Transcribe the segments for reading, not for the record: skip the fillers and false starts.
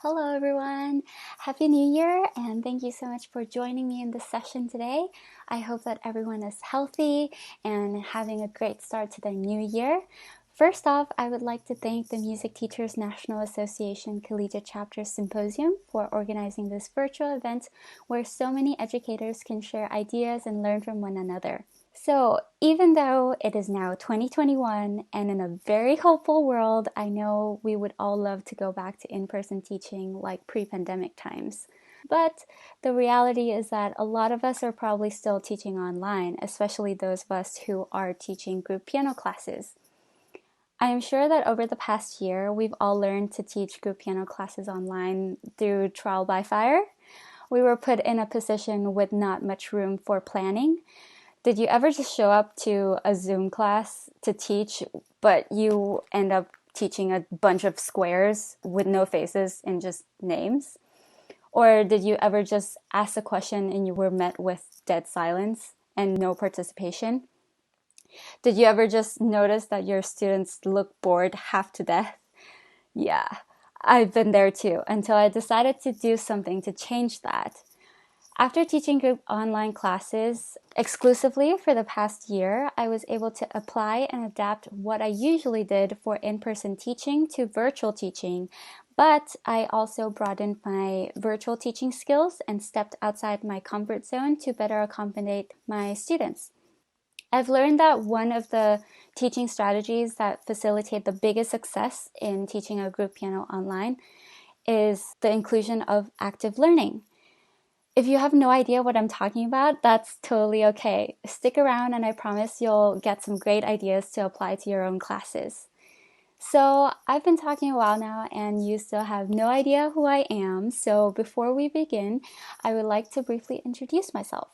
Hello everyone! Happy New Year and thank you so much for joining me in this session today. I hope that everyone is healthy and having a great start to the new year. First off, I would like to thank the Music Teachers National Association Collegiate Chapter Symposium for organizing this virtual event where so many educators can share ideas and learn from one another. So even though it is now 2021 and in a very hopeful world, I know we would all love to go back to in-person teaching like pre-pandemic times. But the reality is that a lot of us are probably still teaching online, especially those of us who are teaching group piano classes. I am sure that over the past year, we've all learned to teach group piano classes online through trial by fire. We were put in a position with not much room for planning. Did you ever just show up to a Zoom class to teach, but you end up teaching a bunch of squares with no faces and just names? Or did you ever just ask a question and you were met with dead silence and no participation? Did you ever just notice that your students look bored half to death? Yeah, I've been there too, until I decided to do something to change that. After teaching group online classes exclusively for the past year, I was able to apply and adapt what I usually did for in-person teaching to virtual teaching, but I also broadened my virtual teaching skills and stepped outside my comfort zone to better accommodate my students. I've learned that one of the teaching strategies that facilitate the biggest success in teaching a group piano online is the inclusion of active learning. If you have no idea what I'm talking about, that's totally okay. Stick around and I promise you'll get some great ideas to apply to your own classes. So I've been talking a while now and you still have no idea who I am. So before we begin, I would like to briefly introduce myself.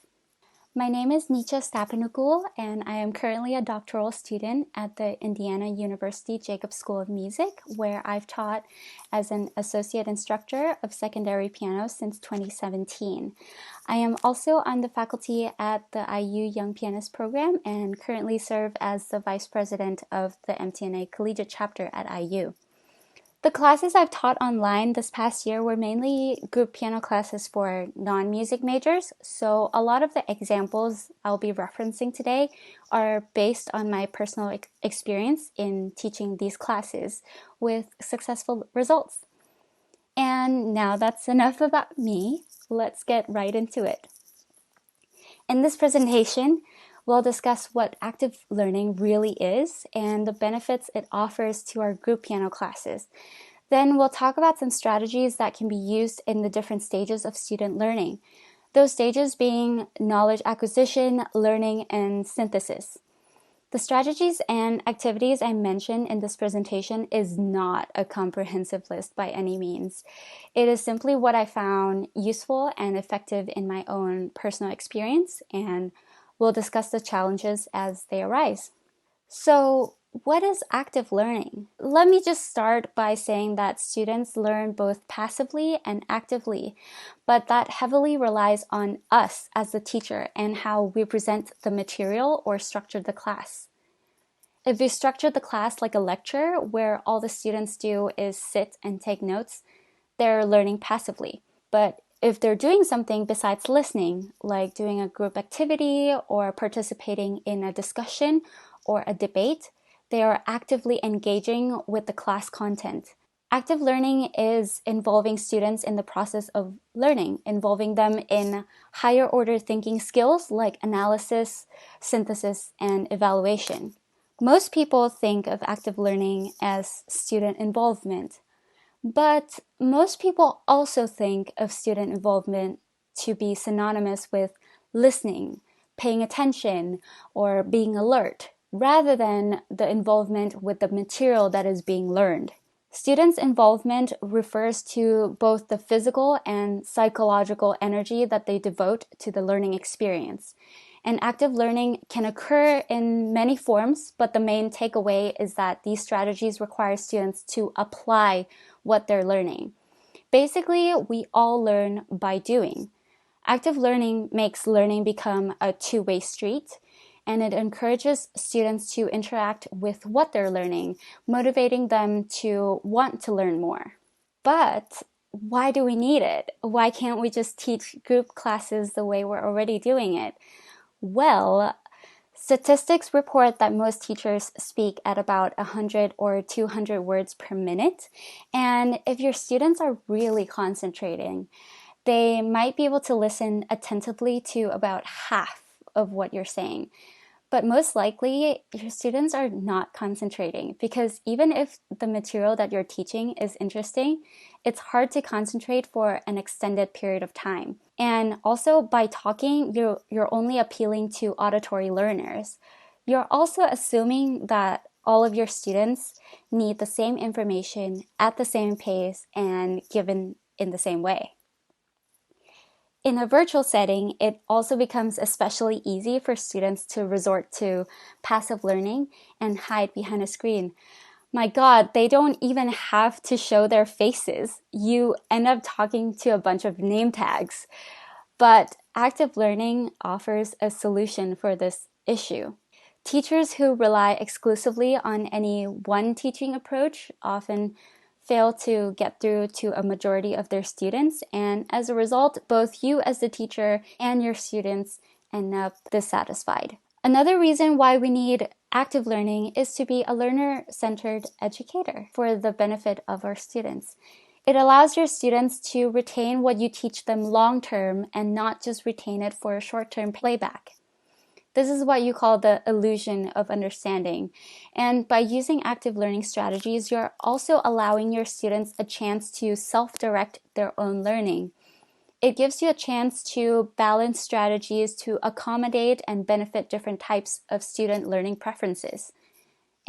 My name is Nicha Stapanukul, and I am currently a doctoral student at the Indiana University Jacobs School of Music, where I've taught as an associate instructor of secondary piano since 2017. I am also on the faculty at the IU Young Pianist Program and currently serve as the vice president of the MTNA Collegiate Chapter at IU. The classes I've taught online this past year were mainly group piano classes for non-music majors, so a lot of the examples I'll be referencing today are based on my personal experience in teaching these classes with successful results. And now that's enough about me. Let's get right into it. In this presentation, we'll discuss what active learning really is and the benefits it offers to our group piano classes. Then we'll talk about some strategies that can be used in the different stages of student learning. Those stages being knowledge acquisition, learning, and synthesis. The strategies and activities I mention in this presentation is not a comprehensive list by any means. It is simply what I found useful and effective in my own personal experience, and we'll discuss the challenges as they arise. So, what is active learning? Let me just start by saying that students learn both passively and actively, but that heavily relies on us as the teacher and how we present the material or structure the class. If we structure the class like a lecture where all the students do is sit and take notes, they're learning passively. But if they're doing something besides listening, like doing a group activity or participating in a discussion or a debate, they are actively engaging with the class content. Active learning is involving students in the process of learning, involving them in higher order thinking skills like analysis, synthesis, and evaluation. Most people think of active learning as student involvement, but most people also think of student involvement to be synonymous with listening, paying attention, or being alert, rather than the involvement with the material that is being learned. Students' involvement refers to both the physical and psychological energy that they devote to the learning experience. And active learning can occur in many forms, but the main takeaway is that these strategies require students to apply what they're learning. Basically, we all learn by doing. Active learning makes learning become a two-way street, and it encourages students to interact with what they're learning, motivating them to want to learn more. But why do we need it? Why can't we just teach group classes the way we're already doing it? Well, statistics report that most teachers speak at about 100 or 200 words per minute. And if your students are really concentrating, they might be able to listen attentively to about half of what you're saying. But most likely, your students are not concentrating because even if the material that you're teaching is interesting, it's hard to concentrate for an extended period of time. And also, by talking, you're only appealing to auditory learners. You're also assuming that all of your students need the same information at the same pace and given in the same way. In a virtual setting, it also becomes especially easy for students to resort to passive learning and hide behind a screen. My God, they don't even have to show their faces. You end up talking to a bunch of name tags. But active learning offers a solution for this issue. Teachers who rely exclusively on any one teaching approach often fail to get through to a majority of their students, and as a result, both you as the teacher and your students end up dissatisfied. Another reason why we need active learning is to be a learner-centered educator for the benefit of our students. It allows your students to retain what you teach them long-term and not just retain it for a short-term playback. This is what you call the illusion of understanding. And by using active learning strategies, you're also allowing your students a chance to self-direct their own learning. It gives you a chance to balance strategies to accommodate and benefit different types of student learning preferences.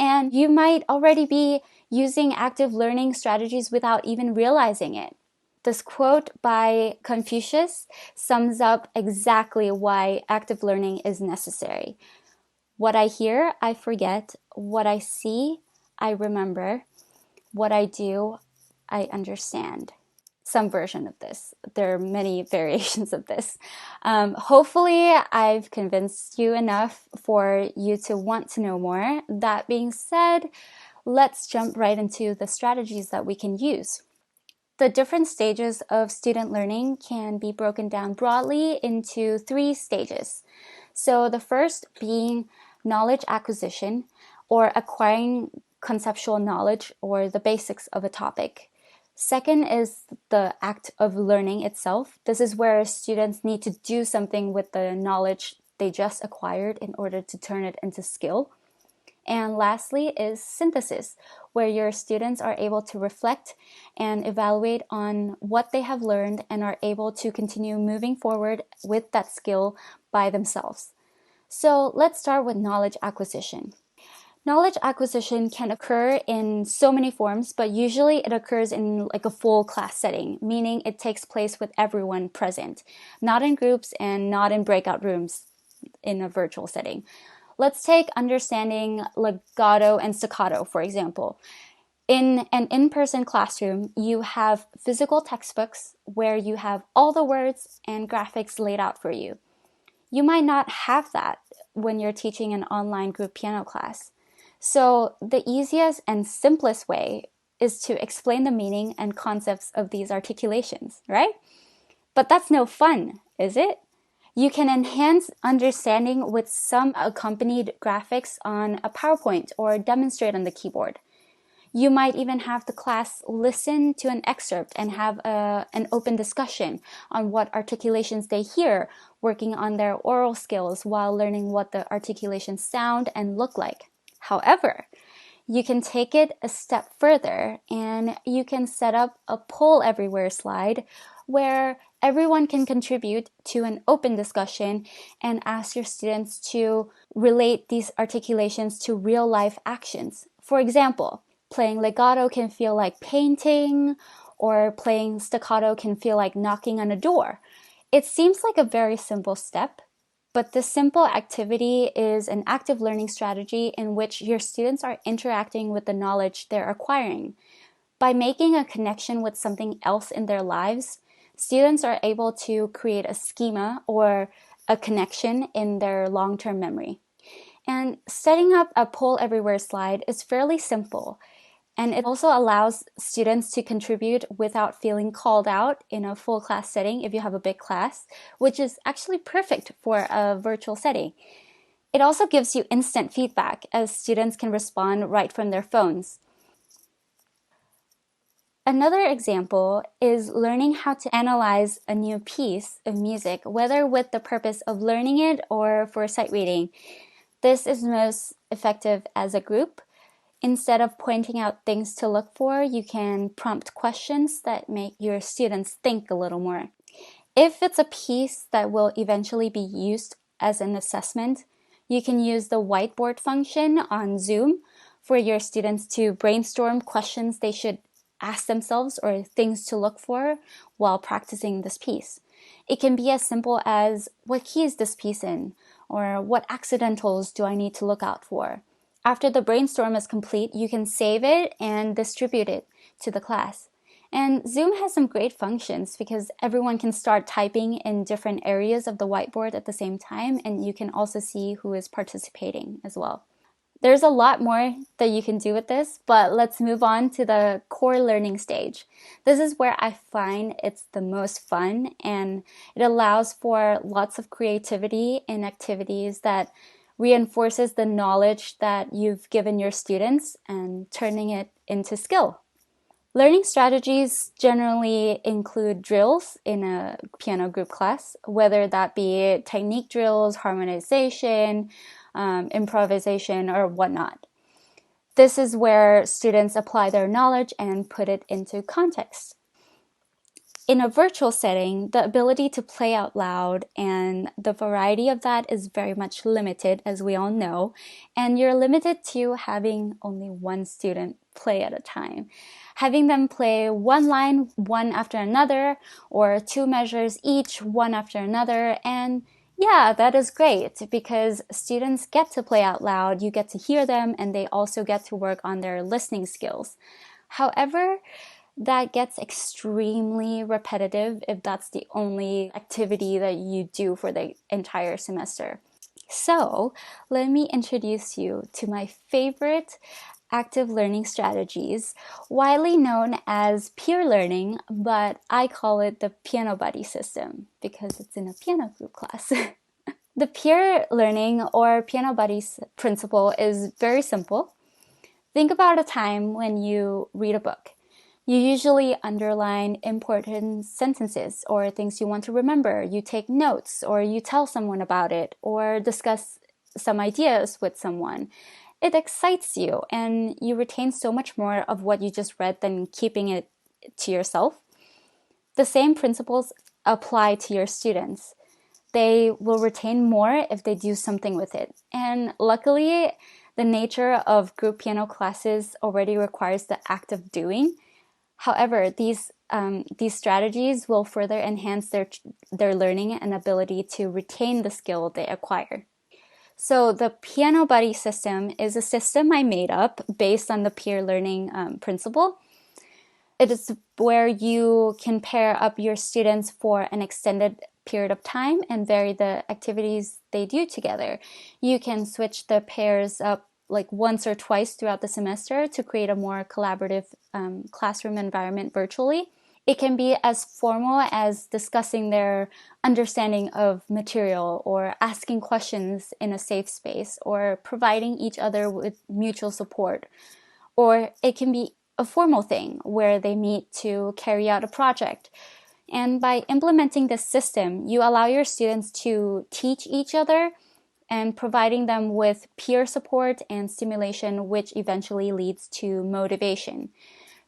And you might already be using active learning strategies without even realizing it. This quote by Confucius sums up exactly why active learning is necessary. What I hear, I forget. What I see, I remember. What I do, I understand. Some version of this. There are many variations of this. Hopefully, I've convinced you enough for you to want to know more. That being said, let's jump right into the strategies that we can use. The different stages of student learning can be broken down broadly into 3 stages. So the first being knowledge acquisition, or acquiring conceptual knowledge or the basics of a topic. Second is the act of learning itself. This is where students need to do something with the knowledge they just acquired in order to turn it into skill. And lastly is synthesis, where your students are able to reflect and evaluate on what they have learned and are able to continue moving forward with that skill by themselves. So let's start with knowledge acquisition. Knowledge acquisition can occur in so many forms, but usually it occurs in like a full class setting, meaning it takes place with everyone present, not in groups and not in breakout rooms in a virtual setting. Let's take understanding legato and staccato, for example. In an in-person classroom, you have physical textbooks where you have all the words and graphics laid out for you. You might not have that when you're teaching an online group piano class. So the easiest and simplest way is to explain the meaning and concepts of these articulations, right? But that's no fun, is it? You can enhance understanding with some accompanied graphics on a PowerPoint or demonstrate on the keyboard. You might even have the class listen to an excerpt and have an open discussion on what articulations they hear, working on their oral skills while learning what the articulations sound and look like. However, you can take it a step further and you can set up a poll everywhere slide where everyone can contribute to an open discussion and ask your students to relate these articulations to real life actions. For example, playing legato can feel like painting, or playing staccato can feel like knocking on a door. It seems like a very simple step, but this simple activity is an active learning strategy in which your students are interacting with the knowledge they're acquiring. By making a connection with something else in their lives, students are able to create a schema or a connection in their long-term memory. And setting up a poll everywhere slide is fairly simple. And it also allows students to contribute without feeling called out in a full class setting if you have a big class, which is actually perfect for a virtual setting. It also gives you instant feedback as students can respond right from their phones. Another example is learning how to analyze a new piece of music, whether with the purpose of learning it or for sight reading. This is most effective as a group. Instead of pointing out things to look for, you can prompt questions that make your students think a little more. If it's a piece that will eventually be used as an assessment, you can use the whiteboard function on Zoom for your students to brainstorm questions they should ask themselves or things to look for while practicing this piece. It can be as simple as, what key is this piece in? Or what accidentals do I need to look out for? After the brainstorm is complete, you can save it and distribute it to the class. And Zoom has some great functions because everyone can start typing in different areas of the whiteboard at the same time, and you can also see who is participating as well. There's a lot more that you can do with this, but let's move on to the core learning stage. This is where I find it's the most fun, and it allows for lots of creativity in activities that reinforces the knowledge that you've given your students and turning it into skill. Learning strategies generally include drills in a piano group class, whether that be technique drills, harmonization, improvisation, or whatnot. This is where students apply their knowledge and put it into context. In a virtual setting, the ability to play out loud and the variety of that is very much limited, as we all know, and you're limited to having only one student play at a time. Having them play one line, one after another, or two measures each, one after another, and yeah, that is great because students get to play out loud, you get to hear them, and they also get to work on their listening skills. However, that gets extremely repetitive if that's the only activity that you do for the entire semester. So let me introduce you to my favorite active learning strategies, widely known as peer learning, but I call it the piano buddy system because it's in a piano group class. The peer learning or piano buddies principle is very simple. Think about a time when you read a book. You usually underline important sentences or things you want to remember. You take notes or you tell someone about it or discuss some ideas with someone. It excites you and you retain so much more of what you just read than keeping it to yourself. The same principles apply to your students. They will retain more if they do something with it. And luckily, the nature of group piano classes already requires the act of doing. However, these strategies will further enhance their learning and ability to retain the skill they acquire. So the Piano Buddy system is a system I made up based on the peer learning principle. It is where you can pair up your students for an extended period of time and vary the activities they do together. You can switch the pairs up like once or twice throughout the semester to create a more collaborative classroom environment virtually. It can be as formal as discussing their understanding of material or asking questions in a safe space or providing each other with mutual support. Or it can be a formal thing where they meet to carry out a project. And by implementing this system, you allow your students to teach each other and providing them with peer support and stimulation, which eventually leads to motivation.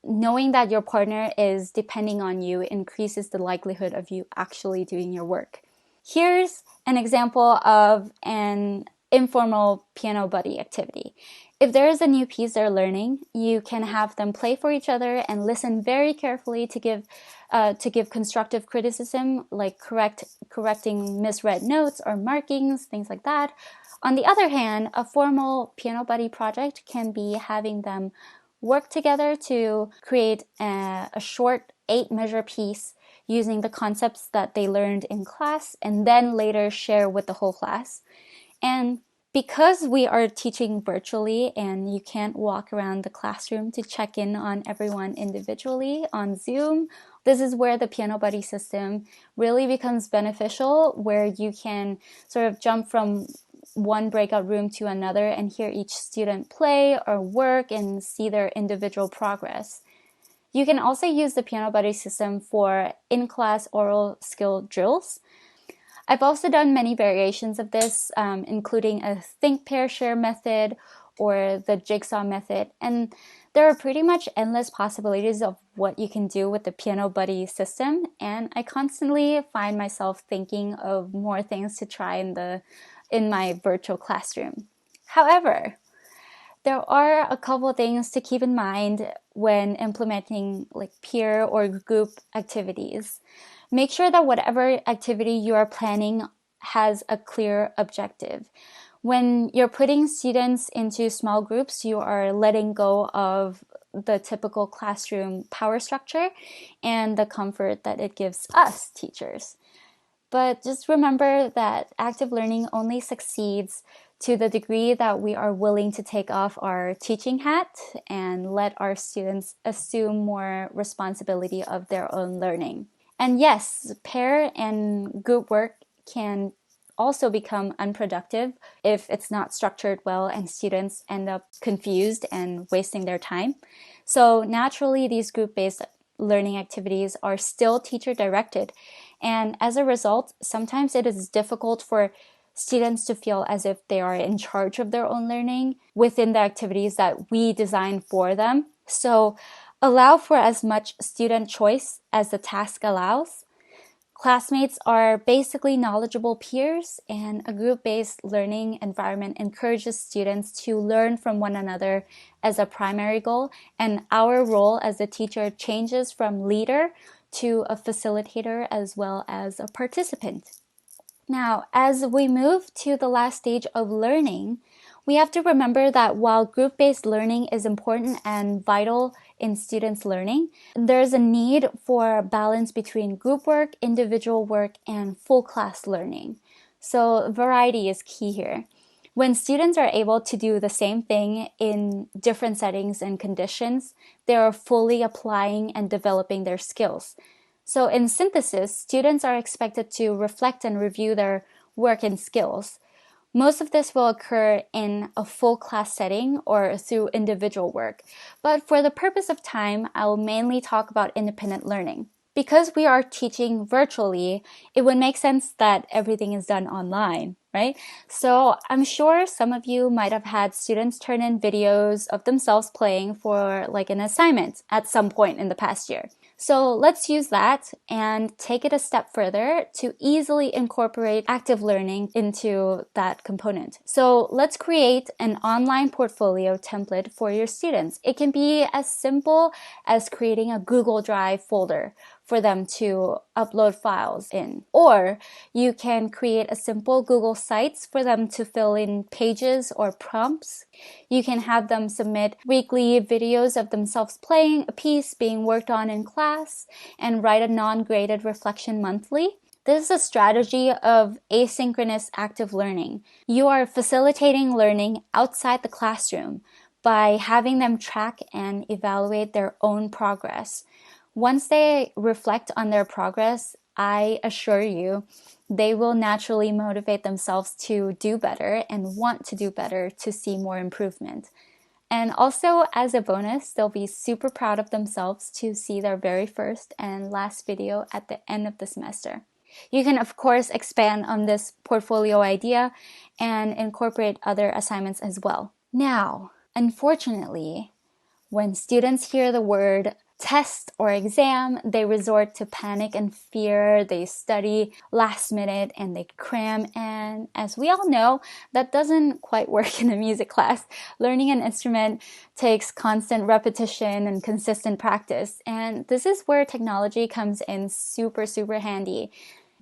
Knowing that your partner is depending on you increases the likelihood of you actually doing your work. Here's an example of an informal piano buddy activity. If there is a new piece they're learning, you can have them play for each other and listen very carefully to give constructive criticism, like correcting misread notes or markings, things like that. On the other hand, a formal piano buddy project can be having them work together to create a short 8-measure piece using the concepts that they learned in class and then later share with the whole class. And Because we are teaching virtually and you can't walk around the classroom to check in on everyone individually on Zoom, this is where the Piano Buddy system really becomes beneficial, where you can sort of jump from one breakout room to another and hear each student play or work and see their individual progress. You can also use the Piano Buddy system for in-class oral skill drills. I've also done many variations of this, including a think, pair, share method or the jigsaw method. And there are pretty much endless possibilities of what you can do with the Piano Buddy system. And I constantly find myself thinking of more things to try in my virtual classroom. However, there are a couple of things to keep in mind when implementing like peer or group activities. Make sure that whatever activity you are planning has a clear objective. When you're putting students into small groups, you are letting go of the typical classroom power structure and the comfort that it gives us teachers. But just remember that active learning only succeeds to the degree that we are willing to take off our teaching hat and let our students assume more responsibility of their own learning. And yes, pair and group work can also become unproductive if it's not structured well and students end up confused and wasting their time. So naturally, these group-based learning activities are still teacher-directed. And as a result, sometimes it is difficult for students to feel as if they are in charge of their own learning within the activities that we design for them. So allow for as much student choice as the task allows. Classmates are basically knowledgeable peers, and a group-based learning environment encourages students to learn from one another as a primary goal, and our role as a teacher changes from leader to a facilitator as well as a participant. Now, as we move to the last stage of learning, we have to remember that while group-based learning is important and vital in students' learning, there's a need for balance between group work, individual work, and full class learning. So variety is key here. When students are able to do the same thing in different settings and conditions, they are fully applying and developing their skills. So in synthesis, students are expected to reflect and review their work and skills. Most of this will occur in a full class setting or through individual work. But for the purpose of time, I will mainly talk about independent learning. Because we are teaching virtually, it would make sense that everything is done online, right? So I'm sure some of you might have had students turn in videos of themselves playing for like an assignment at some point in the past year. So let's use that and take it a step further to easily incorporate active learning into that component. So let's create an online portfolio template for your students. It can be as simple as creating a Google Drive folder for them to upload files in. Or you can create a simple Google Sites for them to fill in pages or prompts. You can have them submit weekly videos of themselves playing a piece being worked on in class and write a non-graded reflection monthly. This is a strategy of asynchronous active learning. You are facilitating learning outside the classroom by having them track and evaluate their own progress. Once they reflect on their progress, I assure you, they will naturally motivate themselves to do better and want to do better to see more improvement. And also, as a bonus, they'll be super proud of themselves to see their very first and last video at the end of the semester. You can, of course, expand on this portfolio idea and incorporate other assignments as well. Now, unfortunately, when students hear the word test or exam, they resort to panic and fear. They study last minute and they cram. And as we all know, that doesn't quite work in a music class. Learning an instrument takes constant repetition and consistent practice. And this is where technology comes in super, super handy.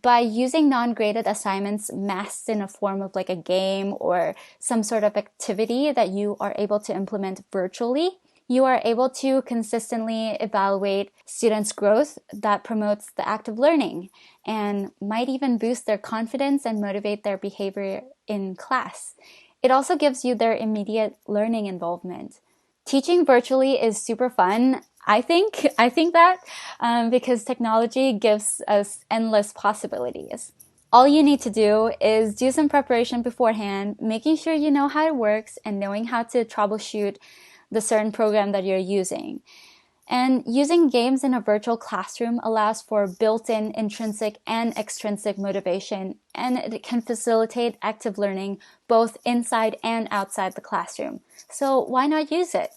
By using non-graded assignments masked in a form of like a game or some sort of activity that you are able to implement virtually, you are able to consistently evaluate students' growth that promotes the active learning and might even boost their confidence and motivate their behavior in class. It also gives you their immediate learning involvement. Teaching virtually is super fun. I think that because technology gives us endless possibilities. All you need to do is do some preparation beforehand, making sure you know how it works and knowing how to troubleshoot the certain program that you're using. And using games in a virtual classroom allows for built-in intrinsic and extrinsic motivation, and it can facilitate active learning both inside and outside the classroom. So why not use it?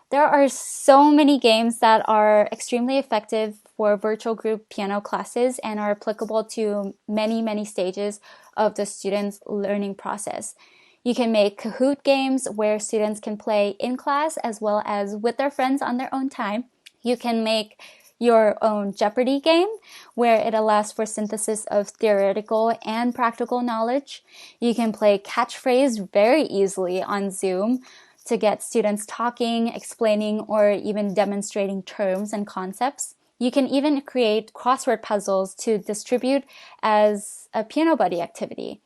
There are so many games that are extremely effective for virtual group piano classes and are applicable to many, many stages of the student's learning process. You can make Kahoot games where students can play in class as well as with their friends on their own time. You can make your own Jeopardy game where it allows for synthesis of theoretical and practical knowledge. You can play catchphrase very easily on Zoom to get students talking, explaining, or even demonstrating terms and concepts. You can even create crossword puzzles to distribute as a piano buddy activity.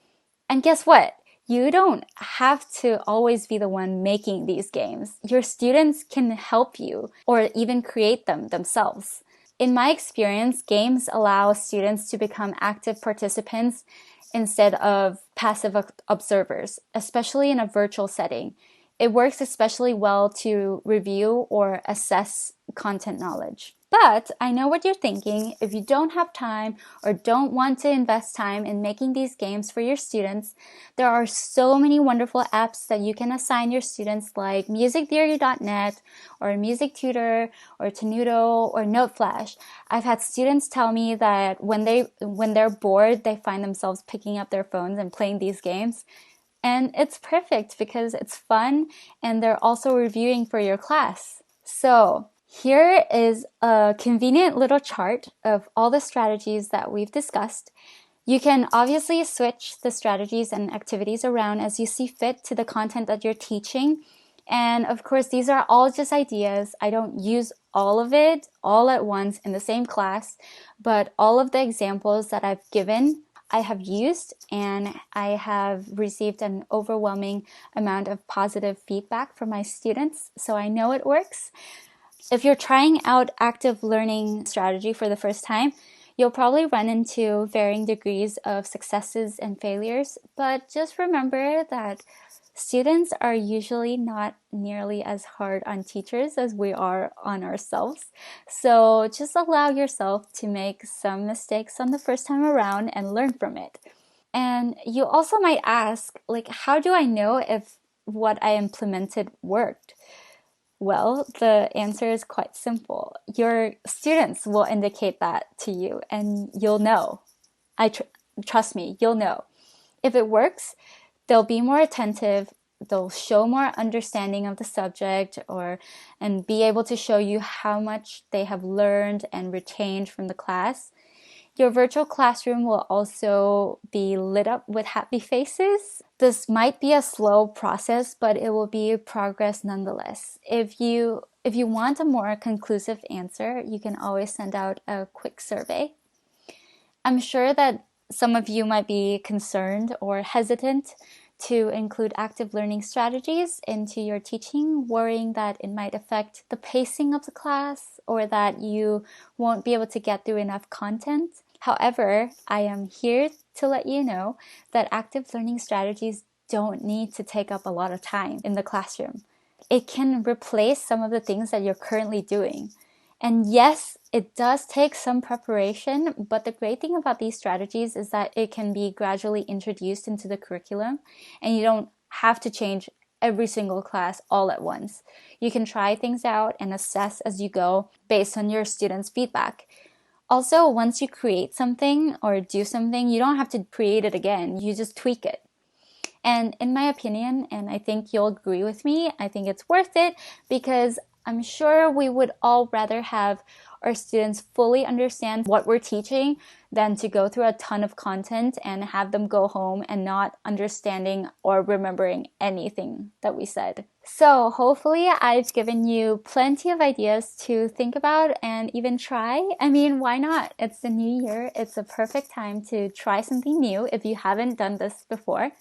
And guess what? You don't have to always be the one making these games. Your students can help you or even create them themselves. In my experience, games allow students to become active participants instead of passive observers, especially in a virtual setting. It works especially well to review or assess content knowledge. But I know what you're thinking. If you don't have time or don't want to invest time in making these games for your students, there are so many wonderful apps that you can assign your students like musictheory.net or Music Tutor or Tenuto or NoteFlash. I've had students tell me that when they're bored, they find themselves picking up their phones and playing these games. And it's perfect because it's fun and they're also reviewing for your class. So here is a convenient little chart of all the strategies that we've discussed. You can obviously switch the strategies and activities around as you see fit to the content that you're teaching. And of course, these are all just ideas. I don't use all of it all at once in the same class, but all of the examples that I've given I have used, and I have received an overwhelming amount of positive feedback from my students, so I know it works. If you're trying out active learning strategy for the first time, you'll probably run into varying degrees of successes and failures, but just remember that students are usually not nearly as hard on teachers as we are on ourselves. So just allow yourself to make some mistakes on the first time around and learn from it. And you also might ask, like, how do I know if what I implemented worked? Well, the answer is quite simple. Your students will indicate that to you and you'll know. Trust me, you'll know. If it works, they'll be more attentive, they'll show more understanding of the subject and be able to show you how much they have learned and retained from the class. Your virtual classroom will also be lit up with happy faces. This might be a slow process, but it will be progress nonetheless. If you want a more conclusive answer, you can always send out a quick survey. I'm sure that some of you might be concerned or hesitant to include active learning strategies into your teaching, worrying that it might affect the pacing of the class or that you won't be able to get through enough content. However, I am here to let you know that active learning strategies don't need to take up a lot of time in the classroom. It can replace some of the things that you're currently doing. And yes, it does take some preparation, but the great thing about these strategies is that it can be gradually introduced into the curriculum, and you don't have to change every single class all at once. You can try things out and assess as you go based on your students' feedback. Also, once you create something or do something, you don't have to create it again. You just tweak it. And in my opinion, and I think you'll agree with me, I think it's worth it because I'm sure we would all rather have our students fully understand what we're teaching than to go through a ton of content and have them go home and not understanding or remembering anything that we said. So hopefully I've given you plenty of ideas to think about and even try. I mean, why not? It's the new year. It's a perfect time to try something new if you haven't done this before.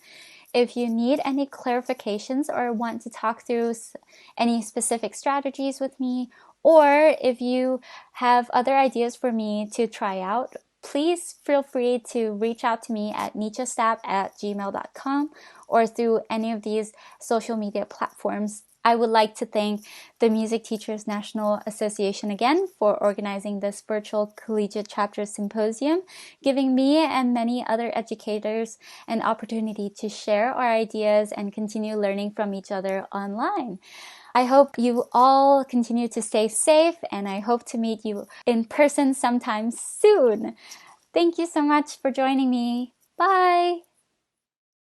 If you need any clarifications or want to talk through any specific strategies with me, or if you have other ideas for me to try out, please feel free to reach out to me at nichastap@gmail.com or through any of these social media platforms. I would like to thank the Music Teachers National Association again for organizing this virtual collegiate chapter symposium, giving me and many other educators an opportunity to share our ideas and continue learning from each other online. I hope you all continue to stay safe, and I hope to meet you in person sometime soon. Thank you so much for joining me. Bye!